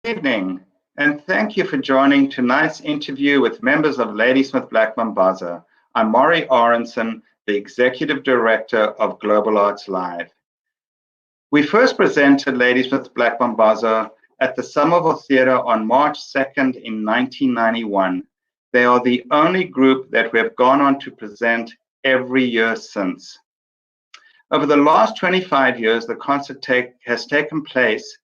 Evening, and thank you for joining tonight's interview with members of Ladysmith Black Mambazo. I'm Maure Aronson, the Executive Director of Global Arts Live. We first presented Ladysmith Black Mambazo at the Somerville Theatre on March 2nd in 1991. They are the only group that we have gone on to present every year since. Over the last 25 years, the concert has taken place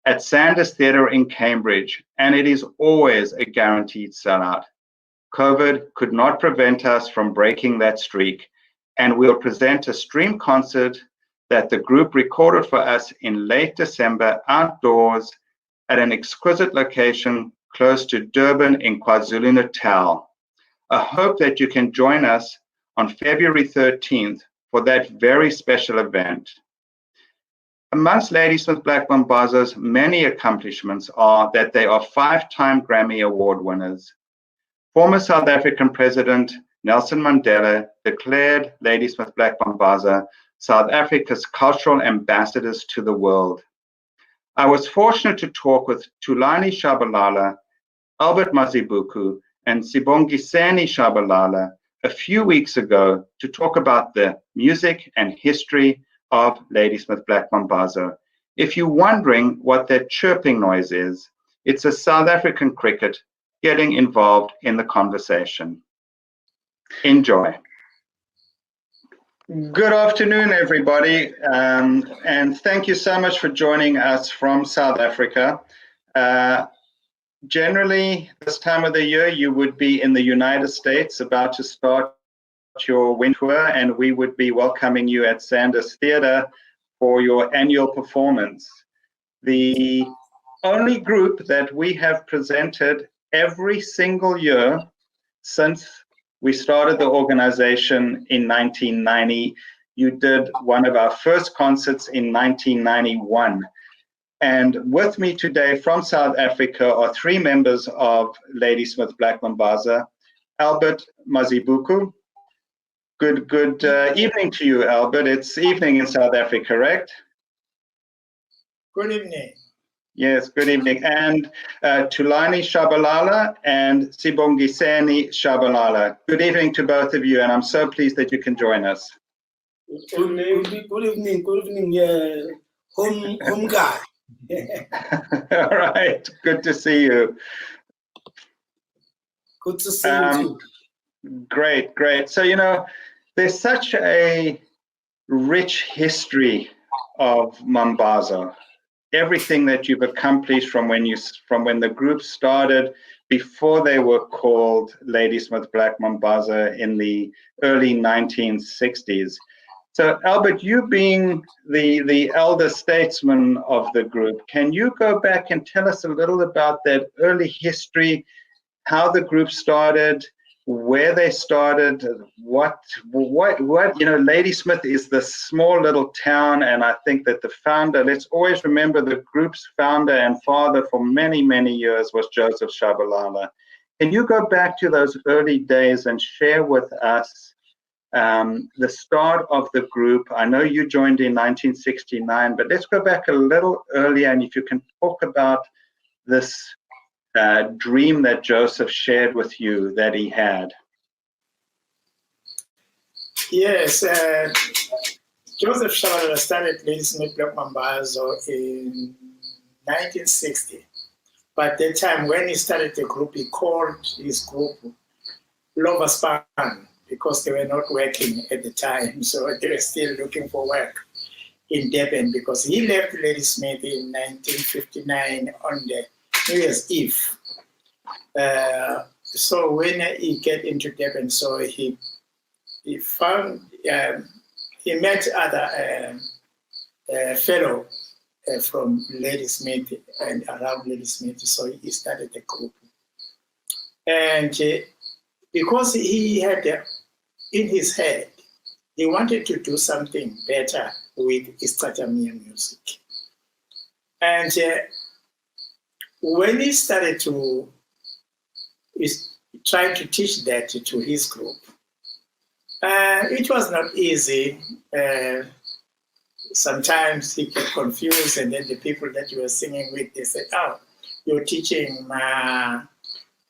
at Sanders Theatre in Cambridge, and it is always a guaranteed sellout. COVID could not prevent us from breaking that streak, and we'll present a stream concert that the group recorded for us in late December outdoors at an exquisite location close to Durban in KwaZulu-Natal. I hope that you can join us on February 13th for that very special event. Amongst Ladysmith Black Mambazo's many accomplishments are that they are 5-time Grammy Award winners. Former South African President Nelson Mandela declared Ladysmith Black Mambazo South Africa's cultural ambassadors to the world. I was fortunate to talk with Thulani Shabalala, Albert Mazibuko, and Sibongiseni Shabalala a few weeks ago to talk about the music and history of Ladysmith Black Mambazo. If you're wondering what that chirping noise is, it's a South African cricket getting involved in the conversation. Enjoy. Good afternoon, everybody, and thank you so much for joining us from South Africa. Generally, this time of the year, you would be in the United States about to start your winter tour, and we would be welcoming you at Sanders Theatre for your annual performance. The only group that we have presented every single year since we started the organization in 1990. You did one of our first concerts in 1991. And with me today from South Africa are 3 members of Ladysmith Black Mambazo. Albert Mazibuko. Good evening to you, Albert. It's evening in South Africa, correct? Good evening. Yes, good evening. And Thulani Shabalala and Sibongiseni Shabalala. Good evening to both of you, and I'm so pleased that you can join us. Good evening, home guy. All right, good to see you. Good to see you too. Great. So, there's such a rich history of Mambazo. Everything that you've accomplished from when the group started, before they were called Ladysmith Black Mambazo in the early 1960s. So, Albert, you being the elder statesman of the group, can you go back and tell us a little about that early history, how the group started, where they started, what Ladysmith is this small little town, and I think that the founder, let's always remember the group's founder and father for many, many years was Joseph Shabalala. Can you go back to those early days and share with us the start of the group? I know you joined in 1969, but let's go back a little earlier, and if you can talk about this dream that Joseph shared with you that he had. Yes, Joseph Shabalala started Ladysmith Black Mambazo in 1960. But at that time, when he started the group, he called his group Lover Span because they were not working at the time. So they were still looking for work in Durban because he left Ladysmith in 1959 on the New Year's Eve. So when he get into Durban, so he found he met other fellow from Ladysmith and around Ladysmith, so he started the group. And because he had in his head, he wanted to do something better with Istratamia music. And when he started to try to teach that to his group, it was not easy. Sometimes he get confused, and then the people that you were singing with, they said, "Oh, your teaching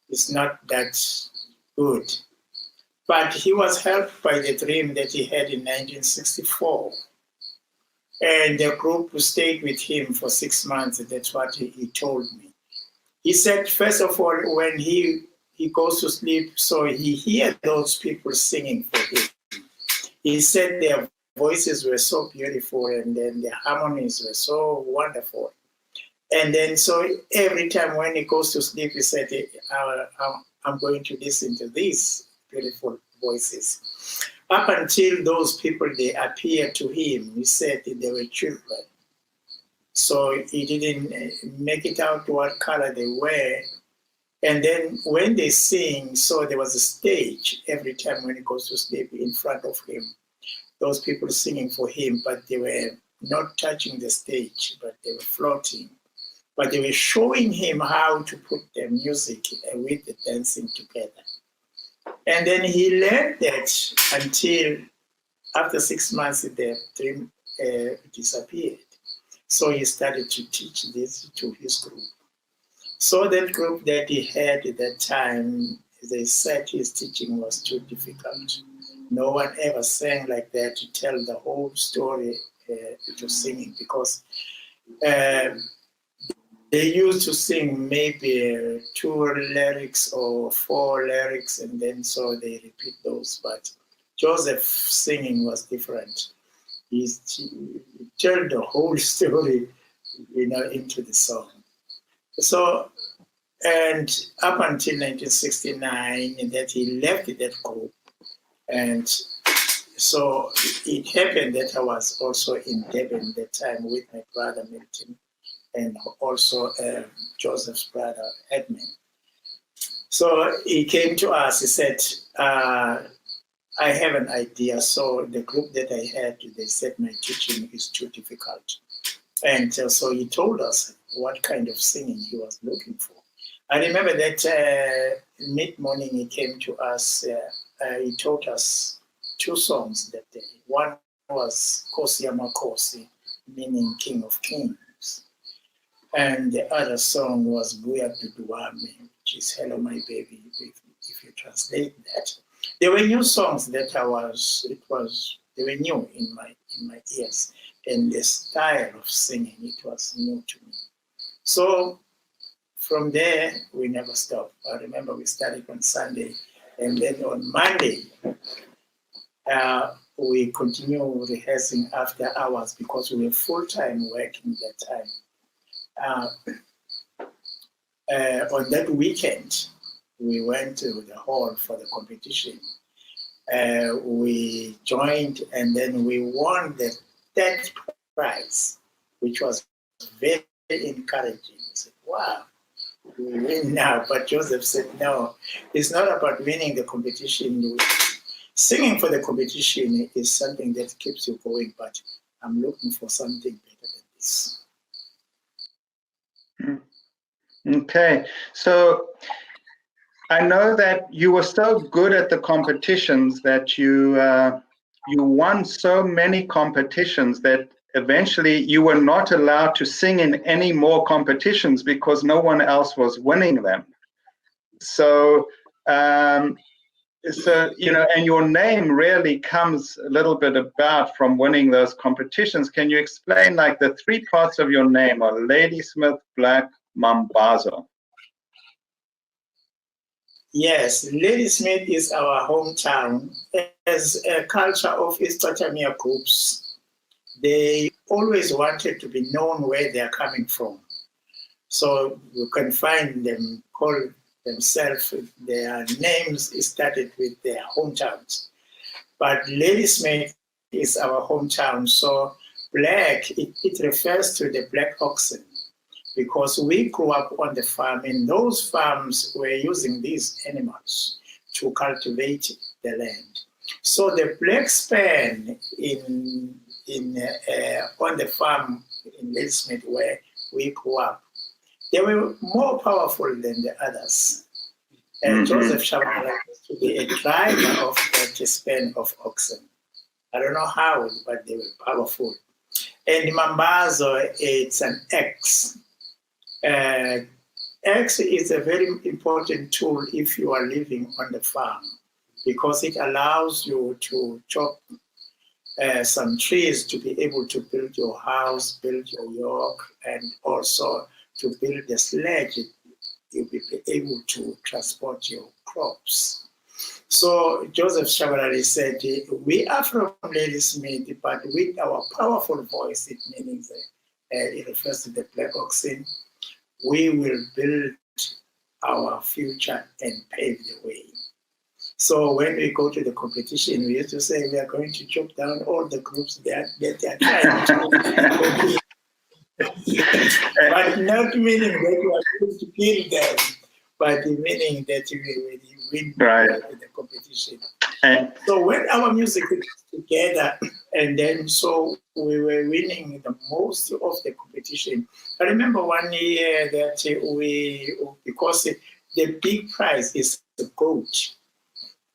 is not that good. But he was helped by the dream that he had in 1964. And the group stayed with him for 6 months. That's what he told me. He said, first of all, when he goes to sleep, so he hears those people singing for him. He said their voices were so beautiful, and then the harmonies were so wonderful. And then so every time when he goes to sleep, he said, I'm going to listen to these beautiful voices. Up until those people, they appeared to him, he said they were children. So he didn't make it out what color they were. And then when they sing, so there was a stage every time when he goes to sleep in front of him. Those people singing for him, but they were not touching the stage, but they were floating. But they were showing him how to put the music with the dancing together. And then he learned that until after 6 months, the dream disappeared. So he started to teach this to his group. So that group that he had at that time, they said his teaching was too difficult. No one ever sang like that to tell the whole story to singing, because they used to sing maybe 2 lyrics or 4 lyrics, and then so they repeat those. But Joseph's singing was different. He told the whole story, into the song. So, and up until 1969, that he left that group. And so it happened that I was also in Devon at that time with my brother Milton, and also Joseph's brother Edmund. So he came to us, he said, I have an idea. So the group that I had, they said my teaching is too difficult. And so he told us what kind of singing he was looking for. I remember that mid-morning he came to us, he taught us 2 songs that day. One was Kosi Amakosi, meaning King of Kings. And the other song was Buya Duduame, which is Hello My Baby, if you translate that. They were new songs that they were new in my ears. And the style of singing, it was new to me. So from there, we never stopped. I remember we started on Sunday, and then on Monday, we continue rehearsing after hours because we were full-time working that time. On that weekend, we went to the hall for the competition. We joined, and then we won the 10th prize, which was very encouraging. I said, wow, we win now. But Joseph said, no, it's not about winning the competition. Singing for the competition is something that keeps you going, but I'm looking for something better than this. Okay, so I know that you were so good at the competitions that you won so many competitions that eventually you were not allowed to sing in any more competitions because no one else was winning them. So, and your name really comes a little bit about from winning those competitions. Can you explain like the 3 parts of your name are Ladysmith, Black, Mambazo? Yes, Ladysmith is our hometown. As a culture of East Tatamia groups, they always wanted to be known where they are coming from. So you can find them call themselves, their names started with their hometowns. But Ladysmith is our hometown. So black, it refers to the black oxen, because we grew up on the farm, and those farms were using these animals to cultivate the land. So the black span on the farm in Ladysmith where we grew up, they were more powerful than the others. And Joseph Shabalala used to be a driver of that span of oxen. I don't know how, but they were powerful. And Mambazo, it's an X. X is a very important tool if you are living on the farm, because it allows you to chop some trees to be able to build your house, build your yoke, and also to build the sledge. You'll be able to transport your crops. So Joseph Shabalala said, we are from Ladysmith, but with our powerful voice, it means it refers to the black oxen, we will build our future and pave the way. So when we go to the competition, we used to say we are going to chop down all the groups that are trying to but not meaning that we are going to kill them, but meaning that we will win the competition. So when our music was together, and then so we were winning the most of the competition. I remember one year that because the big prize is the goat.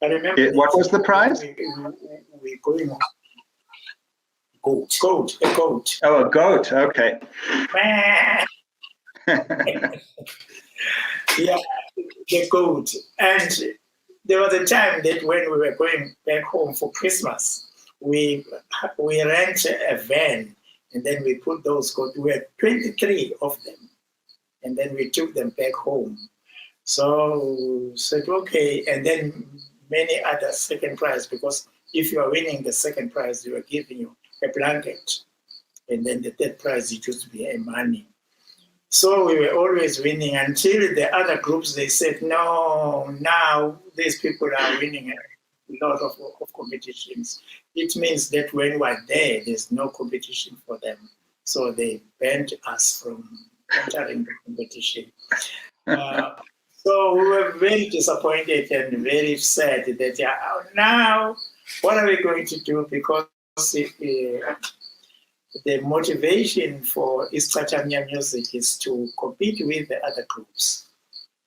I remember. What was the prize? We going on. Goat. A goat. Oh, a goat. Okay. Yeah, the goat. And there was a time that when we were going back home for Christmas, we rent a van, and then we put those goats. We had 23 of them, and then we took them back home. So said, okay, and then many other second prize, because if you are winning the second prize, they were giving you a blanket, and then the third prize it used to be a money. So we were always winning until the other groups, they said, no, now these people are winning a lot of competitions. It means that when we're there, there's no competition for them. So they banned us from entering the competition. So we were very disappointed and very sad that now what are we going to do? Because the motivation for Istrachamia music is to compete with the other groups.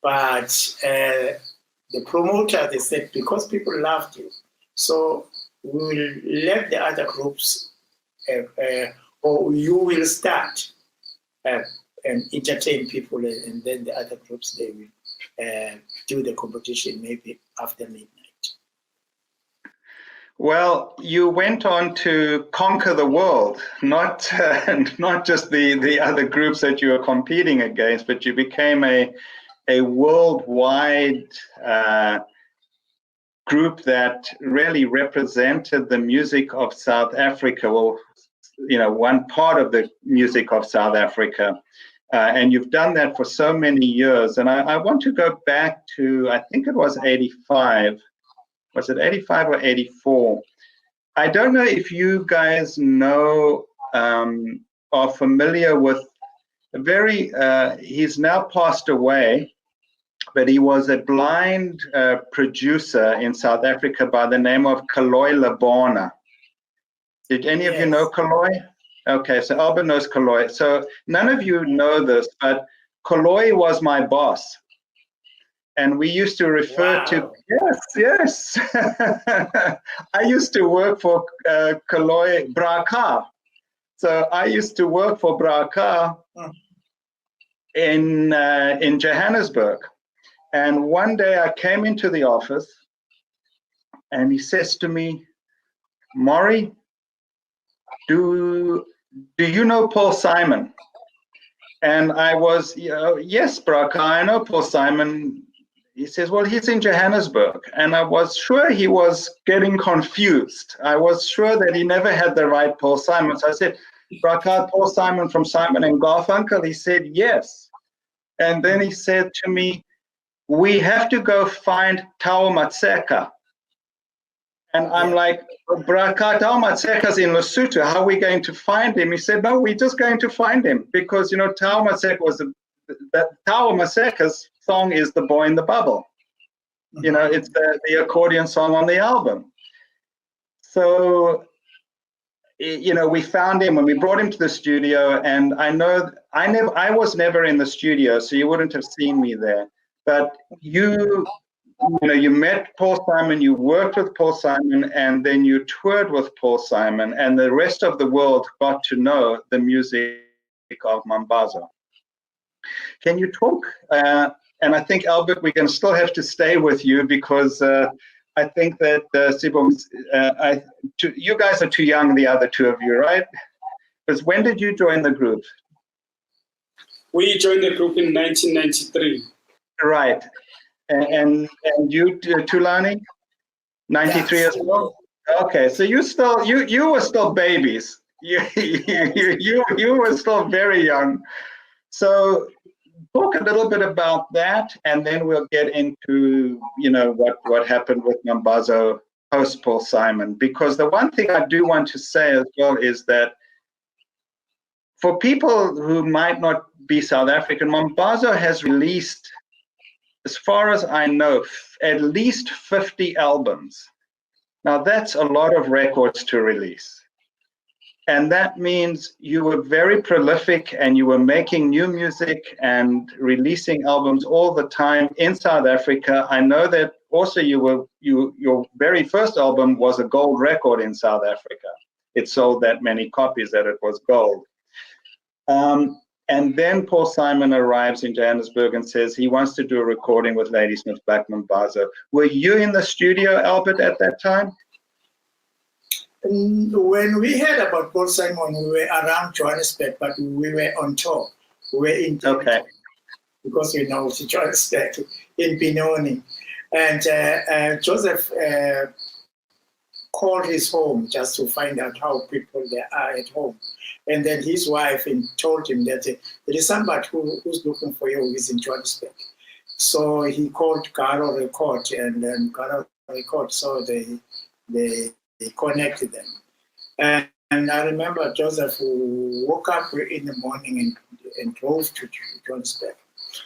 But the promoter, they said, because people loved you, so we will let the other groups, or you will start and entertain people, and then the other groups, they will do the competition maybe after midnight. Well, you went on to conquer the world, not just the other groups that you were competing against, but you became a worldwide group that really represented the music of South Africa, or one part of the music of South Africa. And you've done that for so many years. And I want to go back to, I think it was 85. Was it 85 or 84? I don't know if you guys know, are familiar with a very, he's now passed away, but he was a blind producer in South Africa by the name of Kaloy Labona. Did any of you know Kaloy? Okay, so Albert knows Kaloy. So none of you know this, but Kaloy was my boss. And we used to refer to, yes. I used to work for Kaloy Braka. So I used to work for Braka in Johannesburg. And one day I came into the office and he says to me, Maure, do you know Paul Simon? And I was, yes, Braka, I know Paul Simon. He says, well, he's in Johannesburg. And I was sure he was getting confused. I was sure that he never had the right Paul Simon. So I said, Braka, Paul Simon from Simon and Garfunkel? He said, yes. And then he said to me, we have to go find Tao Matseka. And I'm like, Braka, Tao Matseka's in Lesotho. How are we going to find him? He said, no, we're just going to find him. Because, Tao Matseka was Tao Matseka's song is The Boy in the Bubble. It's the accordion song on the album. So, we found him when we brought him to the studio, and I was never in the studio, so you wouldn't have seen me there. But you met Paul Simon, you worked with Paul Simon, and then you toured with Paul Simon, and the rest of the world got to know the music of Mambazo. Can you talk? And I think, Albert, we're going to still have to stay with you because I think that you guys are too young, the other two of you, right? Because when did you join the group? We joined the group in 1993. Right. And you, Thulani? 93 as well? Okay, so you were still babies. You were still very young. So talk a little bit about that, and then we'll get into what happened with Mambazo post Paul Simon. Because the one thing I do want to say as well is that for people who might not be South African, Mambazo has released, as far as I know, at least 50 albums. Now that's a lot of records to release. And that means you were very prolific and you were making new music and releasing albums all the time in South Africa. I know that also your very first album was a gold record in South Africa. It sold that many copies that it was gold. And then Paul Simon arrives in Johannesburg and says he wants to do a recording with Ladysmith Black Mambazo. Were you in the studio, Albert, at that time? When we heard about Paul Simon, we were around Johannesburg, but we were on tour. We were in because we know Johannesburg in Benoni. And Joseph called his home just to find out how people there are at home. And then his wife told him that there is somebody who's looking for you who is in Johannesburg. So he called Garo Record, and then Garo Record, so they connected them. And I remember Joseph woke up in the morning and drove to Johannesburg.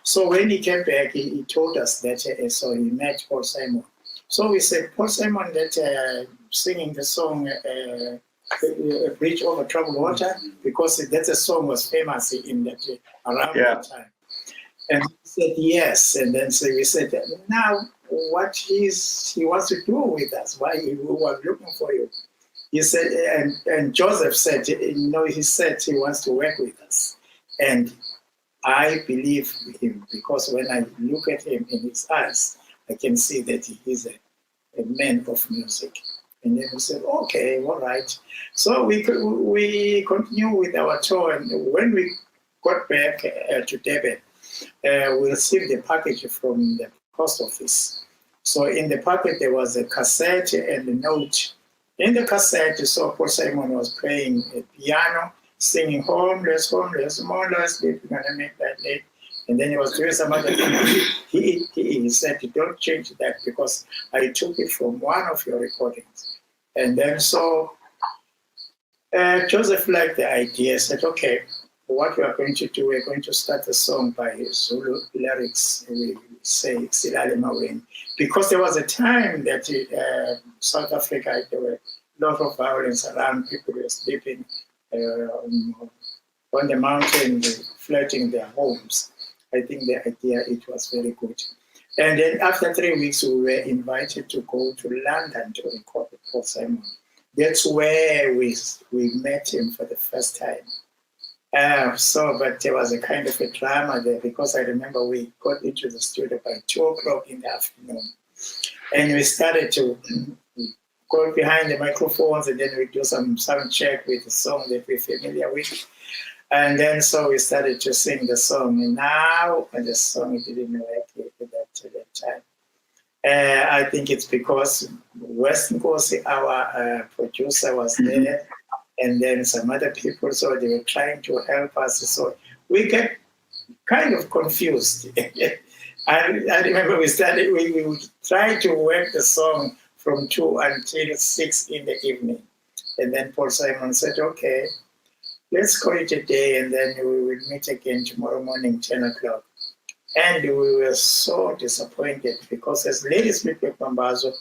So when he came back, he told us that so he met Paul Simon. So we said, Paul Simon that singing the song A Bridge Over Troubled Water, because that song was famous in that around that time. And he said yes, and then so we said, now what he wants to do with us, why he was looking for you. He said, and Joseph said, he said he wants to work with us. And I believe him, because when I look at him in his eyes, I can see that he is a man of music. And then we said, okay, all right. So we continue with our tour, and when we got back to Durban, we received the package from the post office. So in the package, there was a cassette and a note. In the cassette, so Paul Simon was playing a piano, singing homeless, homeless, mourners, we're gonna make that late. And then he was doing some other thing. He said, don't change that because I took it from one of your recordings. And then so Joseph liked the idea, said, okay, what we are going to do, we're going to start a song by Zulu lyrics, we say Silale Maweni. Because there was a time that South Africa, there were a lot of violence around, people were sleeping on the mountain, flooding their homes. I think the idea, it was very good. And then after 3 weeks, we were invited to go to London to record with Paul Simon. That's where we met him for the first time. But there was a kind of a drama there, because I remember we got into the studio by 2 o'clock in the afternoon. And we started to go behind the microphones, and then we do some sound check with the song that we're familiar with. And then so we started to sing the song. And now the song didn't work at that time. I think it's because West Nkosi, our producer, was there, and then some other people, so they were trying to help us. So we get kind of confused. I remember we would try to work the song from 2 until 6 in the evening. And then Paul Simon said, okay, let's call it a day, and then we will meet again tomorrow morning, 10 o'clock. And we were so disappointed, because as Ladysmith with Mambazo,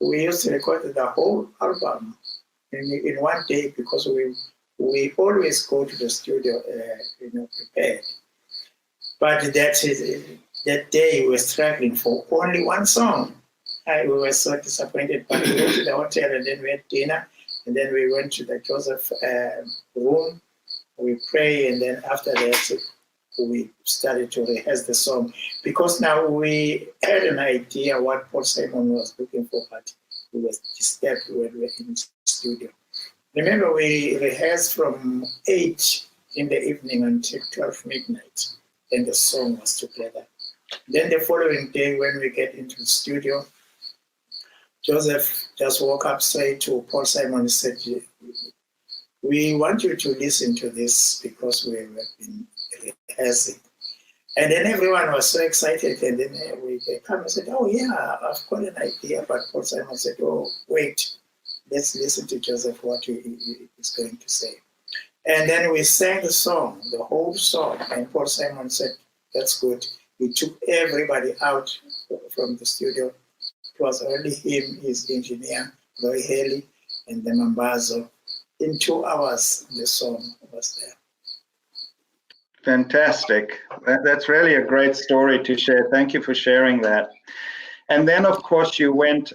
we used to record the whole album in one day, because we always go to the studio prepared. But that day we were struggling for only one song. We were so disappointed, but we went to the hotel, and then we had dinner, and then we went to the Joseph room, we pray, and then after that we started to rehearse the song, because now we had an idea what Paul Simon was looking for, but we were disturbed when we were in the studio. Remember, we rehearsed from 8 in the evening until 12 midnight, and the song was together. Then the following day, when we get into the studio, Joseph just woke up straight to Paul Simon and said, "We want you to listen to this because we have been rehearsing." And then everyone was so excited, and then we come and said, "Oh yeah, I've got an idea." But Paul Simon said, "Oh, wait, let's listen to Joseph, what he is going to say." And then we sang the song, the whole song, and Paul Simon said, "That's good." We took everybody out from the studio. It was only him, his engineer, Roy Haley, and the Mambazo. In 2 hours, the song was there. Fantastic. That's really a great story to share. Thank you for sharing that. And then, of course, you went,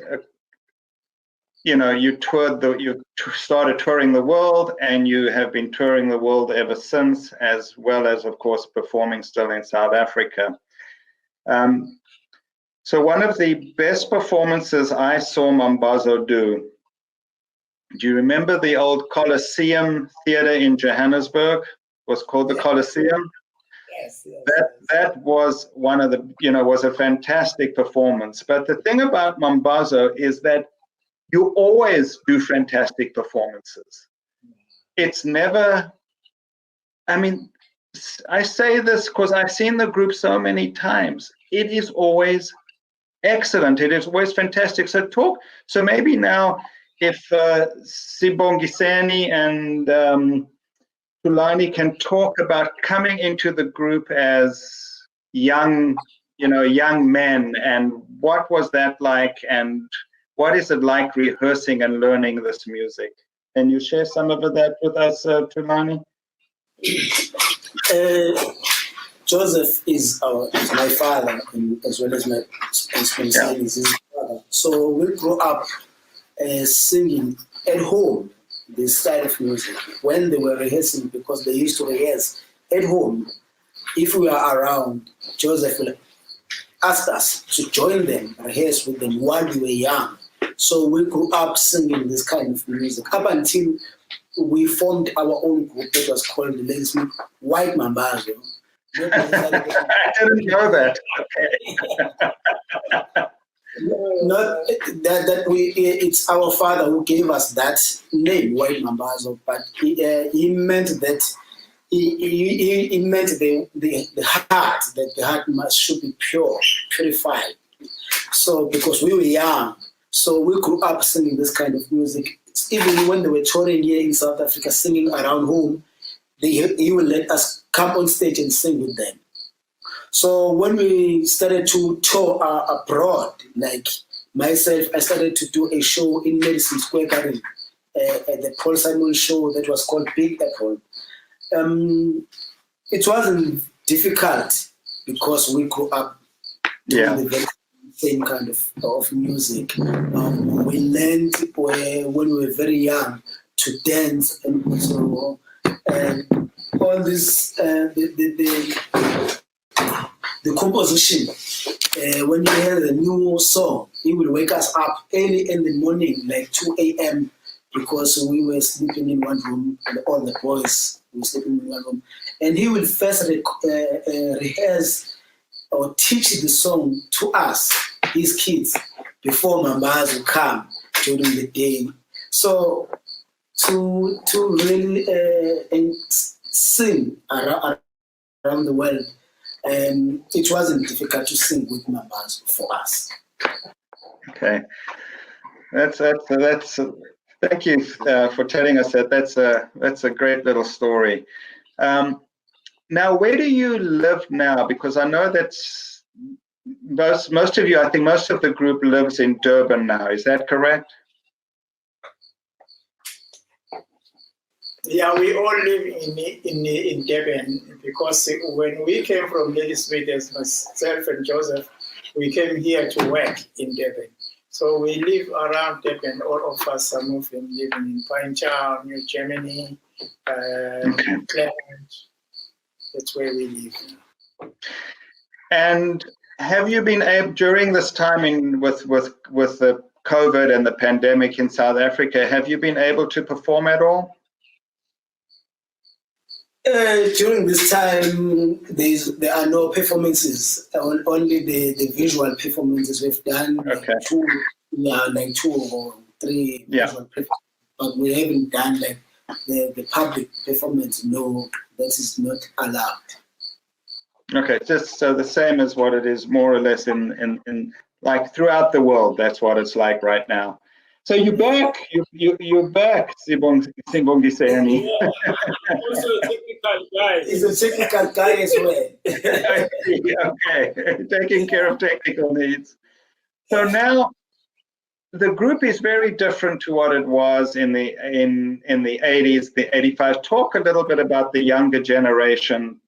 you toured, you started touring the world, and you have been touring the world ever since, as well as, of course, performing still in South Africa. So one of the best performances I saw Mambazo do you remember the old Coliseum Theatre in Johannesburg? It was called the Coliseum. Yes. That was one of the, was a fantastic performance. But the thing about Mambazo is that you always do fantastic performances. It's never, I say this because I've seen the group so many times. It is always excellent. It is always fantastic. So maybe now, if Sibongiseni and Thulani can talk about coming into the group as young men, and what was that like, and what is it like rehearsing and learning this music? Can you share some of that with us, Thulani? Joseph is my father, as well as my son is his brother. So we grew up singing at home this style of music when they were rehearsing, because they used to rehearse at home. If we are around, Joseph will ask us to join them, rehearse with them while we were young. So we grew up singing this kind of music up until we formed our own group that was called the Ladysmith White Mambazo. I didn't know that. Okay. Not that it's our father who gave us that name, White Mambazo, but he meant that he meant the heart, that the heart should be purified. So because we were young, so we grew up singing this kind of music. Even when they were touring here in South Africa, singing around home, he will let us come on stage and sing with them. So when we started to tour abroad, like myself, I started to do a show in Madison Square Garden, at the Paul Simon show that was called Big Apple. It wasn't difficult because we grew up doing the very same kind of music. We learned when we were very young to dance, and so all this the composition. When you hear a new song, he will wake us up early in the morning, like 2 a.m., because we were sleeping in one room, and all the boys were sleeping in one room. And he will first rehearse or teach the song to us, his kids, before Mambazo come during the day. So to really sing around the world, it wasn't difficult to sing with Mambazo for us. Okay, that's thank you for telling us that. That's a great little story. Now, where do you live now? Because I know that most of you, I think most of the group lives in Durban now. Is that correct? Yeah, we all live in Durban, because when we came from Ladysmith, as myself and Joseph, we came here to work in Durban. So we live around Durban. All of us are moving, living in Pinetown, New Germany, Clement. That's where we live. And have you been able, during this time with the COVID and the pandemic in South Africa, have you been able to perform at all? During this time, there are no performances, only the visual performances. We've done Okay. like 2 or 3 Yeah. visual performances, but we haven't done like the public performance. No, that is not allowed. Okay, just so the same as what it is more or less in like throughout the world. That's what it's like right now. So you're back. You're back, Sibongiseni. Also a technical guy. He's a technical guy as well. I see. Okay, taking care of technical needs. So now the group is very different to what it was in the 80s, the 85. Talk a little bit about the younger generation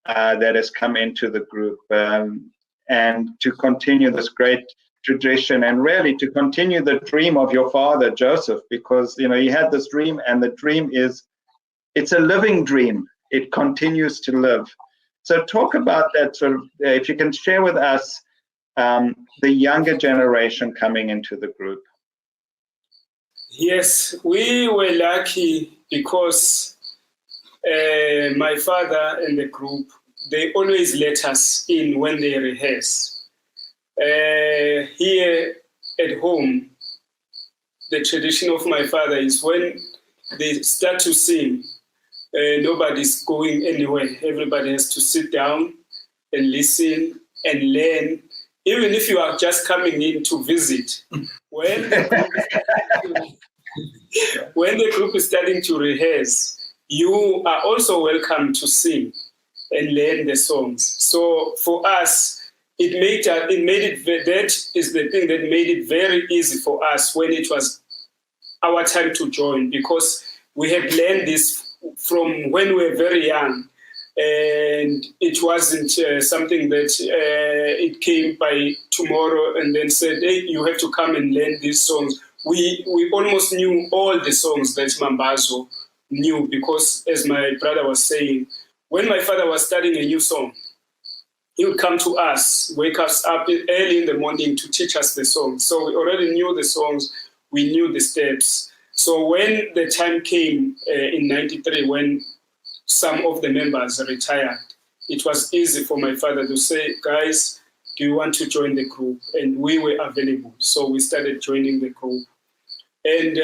that has come into the group, and to continue this great tradition, and really to continue the dream of your father, Joseph, because he had this dream, and the dream it's a living dream. It continues to live. So talk about that sort of, if you can share with us the younger generation coming into the group. Yes, we were lucky because my father and the group, they always let us in when they rehearse. Here at home, the tradition of my father is when they start to sing, nobody's going anywhere. Everybody has to sit down and listen and learn, even if you are just coming in to visit. When the group is starting to rehearse, you are also welcome to sing and learn the songs. So for us, that is the thing that made it very easy for us when it was our time to join, because we had learned this from when we were very young, and it wasn't something that it came by tomorrow and then said, hey, you have to come and learn these songs. We almost knew all the songs that Mambazo knew, because as my brother was saying, when my father was studying a new song, he would come to us, wake us up early in the morning to teach us the songs. So we already knew the songs, we knew the steps. So when the time came in 93, when some of the members retired, it was easy for my father to say, guys, do you want to join the group? And we were available. So we started joining the group. And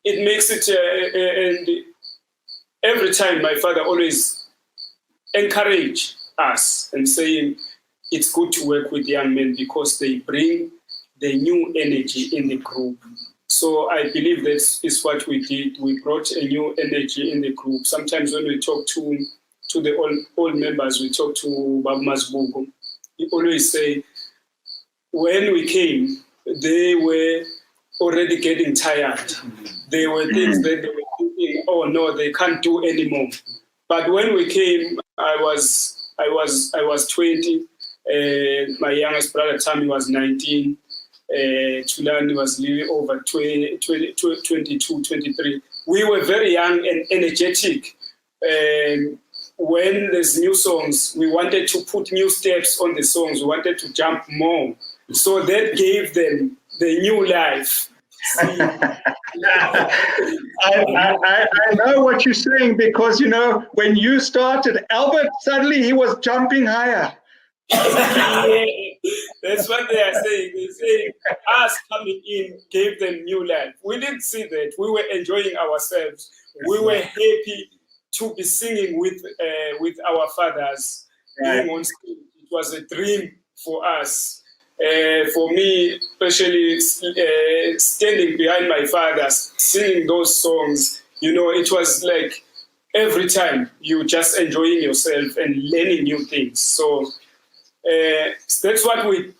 it makes it, and every time my father always encouraged us and saying, it's good to work with young men because they bring the new energy in the group. So I believe that is what we did. We brought a new energy in the group. Sometimes when we talk to the old members, we talk to Mazibuko. He always say, when we came, they were already getting tired. There were things that they were thinking, oh no, they can't do anymore. But when we came, I was 20. My youngest brother Tammy was 19. Thulani was living over 22, 23. We were very young and energetic. When there's new songs, we wanted to put new steps on the songs. We wanted to jump more. So that gave them the new life. I know what you're saying, because when you started, Albert, suddenly he was jumping higher. Yeah, that's what they are saying. They say us coming in gave them new life. We didn't see that. We were enjoying ourselves. We were happy to be singing with our fathers. Right. Being on stage. It was a dream for us. For me, especially standing behind my father, singing those songs, it was like every time you just enjoying yourself and learning new things. So that's what we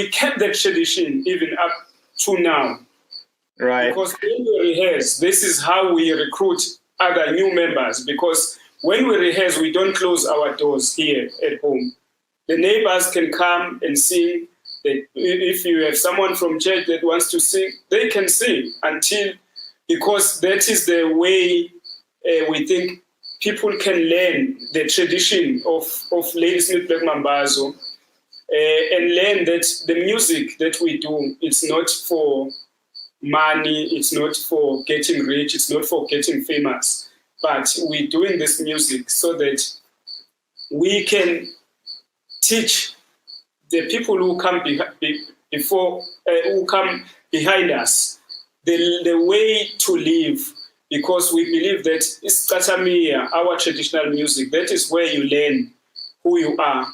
kept that tradition even up to now. Right. Because when we rehearse, this is how we recruit other new members. Because when we rehearse, we don't close our doors here at home. The neighbors can come and sing. If you have someone from church that wants to sing, they can sing because that is the way we think people can learn the tradition of Ladysmith Black Mambazo, and learn that the music that we do, it's not for money, it's not for getting rich, it's not for getting famous, but we're doing this music so that we can teach the people who come who come behind us the way to live, because we believe that Isikatamiya, our traditional music, that is where you learn who you are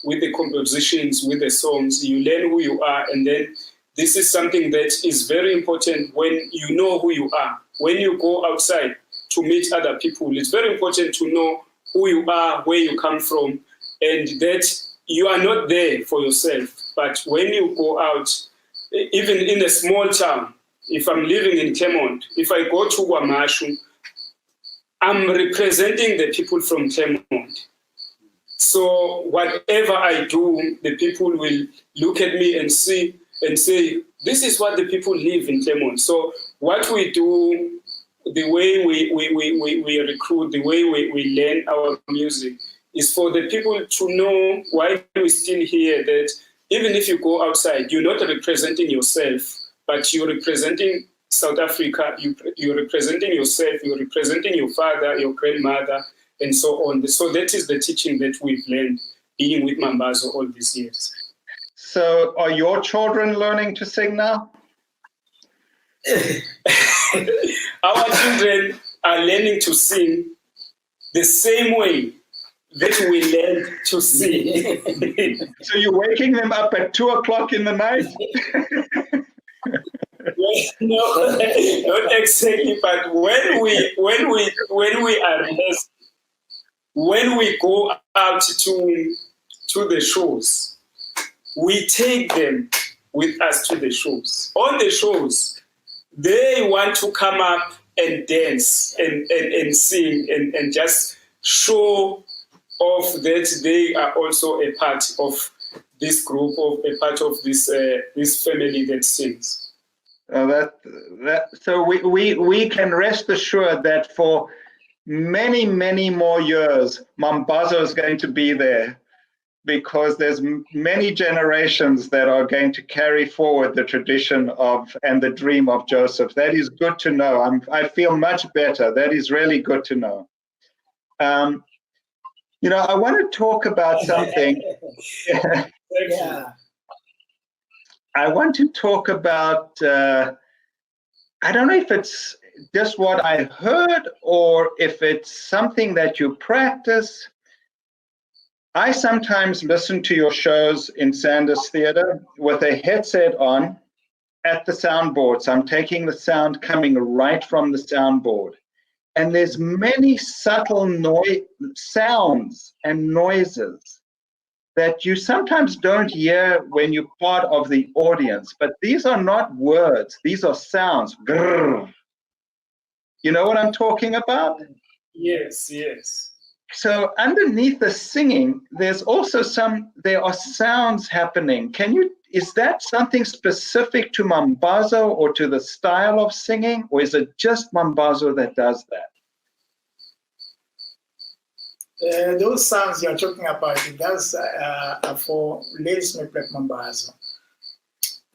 with the compositions, with the songs. You learn who you are, and then this is something that is very important when you know who you are. When you go outside to meet other people, it's very important to know who you are, where you come from, and that you are not there for yourself. But when you go out, even in a small town, if I'm living in Clermont, if I go to Wamashu, I'm representing the people from Clermont. So whatever I do, the people will look at me and see and say, this is what the people live in Clermont. So what we do, the way we recruit, the way we learn our music, is for the people to know why we're still here, that even if you go outside, you're not representing yourself, but you're representing South Africa, you're representing yourself, you're representing your father, your grandmother, and so on. So that is the teaching that we've learned being with Mambazo all these years. So are your children learning to sing now? Our children are learning to sing the same way that we learned to sing. So you're waking them up at 2 o'clock in the night? No, not exactly. But when we are rehearsing, when we go out to the shows, we take them with us to the shows. On the shows, they want to come up and dance and sing and just show off that they are also a part of this group, of a part of this family that sings. So we can rest assured that for many, many more years, Mambazo is going to be there, because there's many generations that are going to carry forward the tradition of and the dream of Joseph. That is good to know. I feel much better. That is really good to know. I want to talk about something. Yeah. I want to talk about, I don't know if it's just what I heard or if it's something that you practice. I sometimes listen to your shows in Sanders Theatre with a headset on at the soundboard. So I'm taking the sound coming right from the soundboard. And there's many subtle sounds and noises that you sometimes don't hear when you're part of the audience. But these are not words. These are sounds. Grrr. You know what I'm talking about? Yes, yes. So underneath the singing, there are sounds happening. Is that something specific to Mambazo or to the style of singing, or is it just Mambazo that does that? Those sounds you're talking about, that's for Ladysmith Black Mambazo.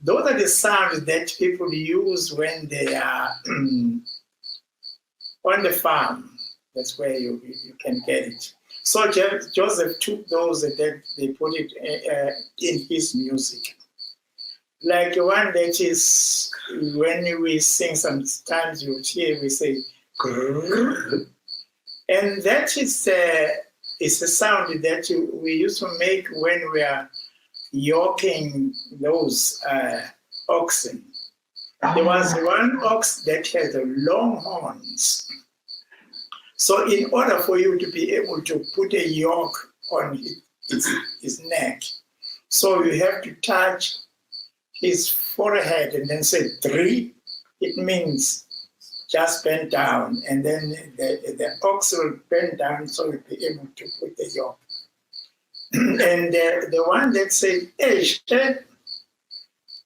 Those are the sounds that people use when they are on the farm. That's where you can get it. So Joseph took those and then they put it in his music. Like one that is, when we sing, sometimes you hear we say, grrr. And that is a sound that we used to make when we are yoking those oxen. There was one ox that had long horns. So in order for you to be able to put a yoke on his neck, so you have to touch his forehead and then say 3. It means just bend down, and then the ox will bend down so you'll be able to put the yoke. And the one that says Eshe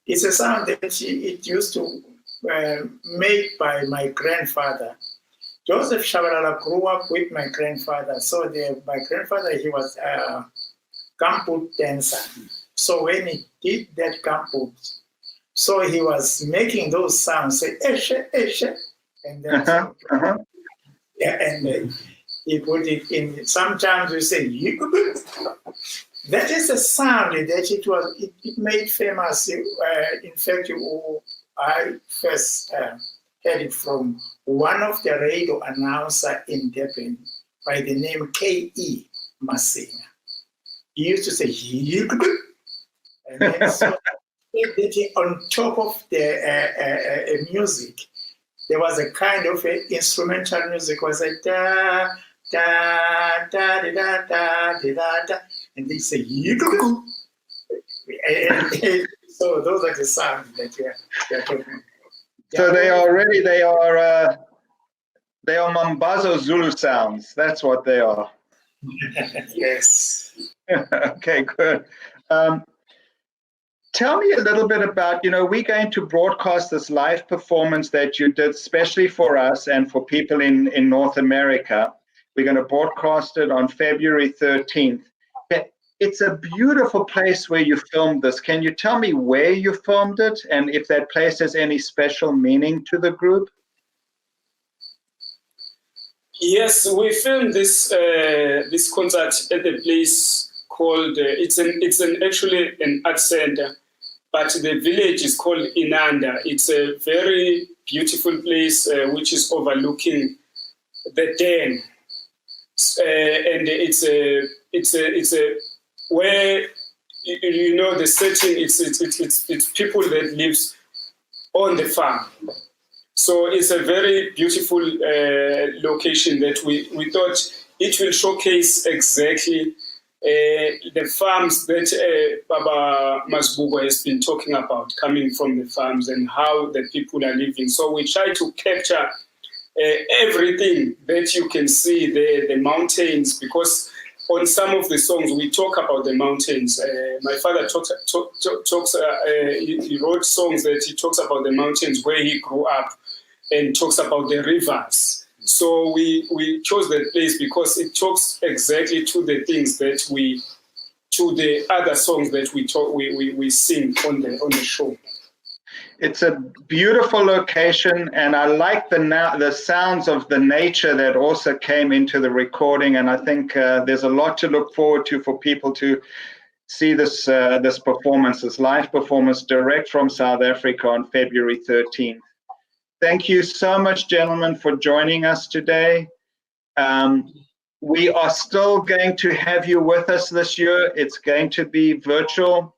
is a sound that it used to made by my grandfather. Joseph Shabalala grew up with my grandfather. So my grandfather, he was a gumboot dancer. So when he did that gumboot, so he was making those sounds, say, eshe, eshe. And then, yeah, and he put it in, sometimes we say, that is a sound that it made famous. In fact, I first heard it from one of the radio announcer in Durban by the name K.E. Masina. He used to say, and then so on top of the music, there was a kind of instrumental music, was a da da da da da da da da, and they say so those are the sounds that we are talking about. So they are Mambazo Zulu sounds. That's what they are. Yes. Okay, good. Tell me a little bit about, we're going to broadcast this live performance that you did, especially for us and for people in North America. We're going to broadcast it on February 13th. It's a beautiful place where you filmed this. Can you tell me where you filmed it and if that place has any special meaning to the group? Yes, we filmed this this concert at the place called it's actually an art center, but the village is called Inanda. It's a very beautiful place which is overlooking the dam, and it's a where the setting. It's people that lives on the farm. So it's a very beautiful location that we thought it will showcase exactly the farms that Baba Mazibuko has been talking about, coming from the farms and how the people are living. So we try to capture everything that you can see, the mountains, because on some of the songs we talk about the mountains. My father talks. He wrote songs that he talks about the mountains where he grew up, and talks about the rivers. So we chose that place because it talks exactly to the things that to the other songs that we sing on the show. It's a beautiful location, and I like the sounds of the nature that also came into the recording. And I think there's a lot to look forward to for people to see this performance, this live performance direct from South Africa on February 13th. Thank you so much, gentlemen, for joining us today. We are still going to have you with us this year. It's going to be virtual.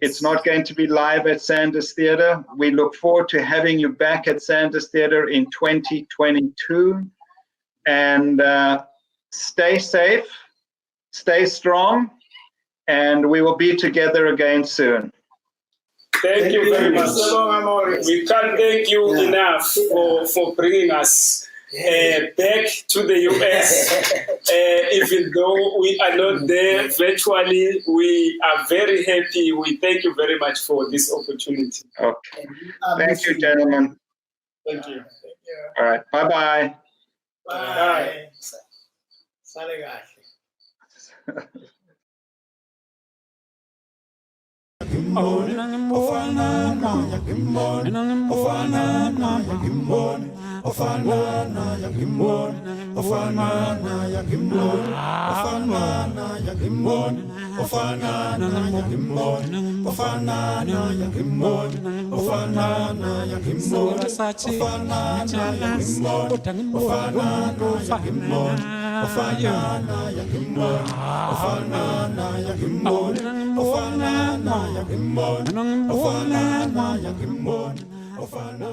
It's not going to be live at Sanders Theatre. We look forward to having you back at Sanders Theatre in 2022. And stay safe, stay strong, and we will be together again soon. Thank you very much. We can't thank you enough for bringing us back to the US. Even though we are not there virtually, we are very happy. We thank you very much for this opportunity. Okay. Thank you, gentlemen. Thank you. All right. Bye-bye. Bye. Ofana